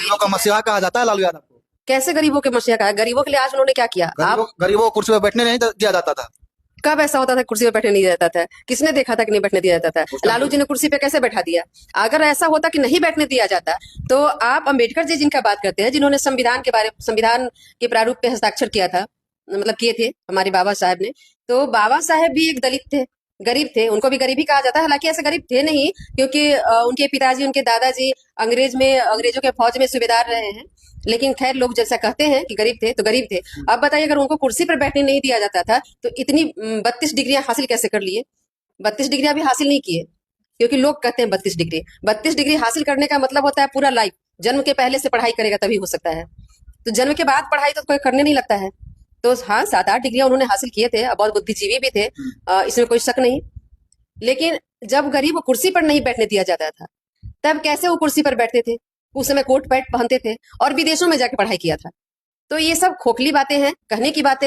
गरीबों का मसीहा कहा जाता है लालू यादव को। कैसे गरीबों के मसीहा कहा? गरीबों के लिए आज उन्होंने क्या किया? आप गरीबों को कुर्सी पर बैठने नहीं दिया जाता था। कब ऐसा होता था कुर्सी पे बैठने नहीं दिया जाता था? किसने देखा था कि नहीं बैठने दिया जाता था? लालू जी ने कुर्सी पे कैसे बैठा दिया? अगर ऐसा होता कि नहीं बैठने दिया जाता तो आप अंबेडकर जी जिनका बात करते हैं, जिन्होंने संविधान के प्रारूप पे हस्ताक्षर किया था, मतलब किए थे हमारे बाबा साहब ने, तो बाबा साहब भी एक दलित थे, गरीब थे, उनको भी गरीब ही कहा जाता है। हालांकि ऐसे गरीब थे नहीं, क्योंकि उनके पिताजी, उनके दादाजी अंग्रेजों के फौज में सूबेदार रहे हैं। लेकिन खैर, लोग जैसा कहते हैं कि गरीब थे तो गरीब थे। अब बताइए, अगर उनको कुर्सी पर बैठने नहीं दिया जाता था तो इतनी 32 डिग्रियां हासिल कैसे कर लिए? 32 डिग्रियां भी हासिल नहीं किए, क्योंकि लोग कहते हैं 32 डिग्री हासिल करने का मतलब होता है पूरा लाइफ। जन्म के पहले से पढ़ाई करेगा तभी हो सकता है, तो जन्म के बाद पढ़ाई तो कोई करने नहीं लगता है। तो हाँ, 7-8 डिग्रियां उन्होंने हासिल किए थे, बहुत बुद्धिजीवी भी थे, इसमें कोई शक नहीं। लेकिन जब गरीब को कुर्सी पर नहीं बैठने दिया जाता था, तब कैसे वो कुर्सी पर बैठते थे? उस समय कोट पैंट पहनते थे और विदेशों में जाके पढ़ाई किया था। तो ये सब खोखली बातें हैं, कहने की बातें।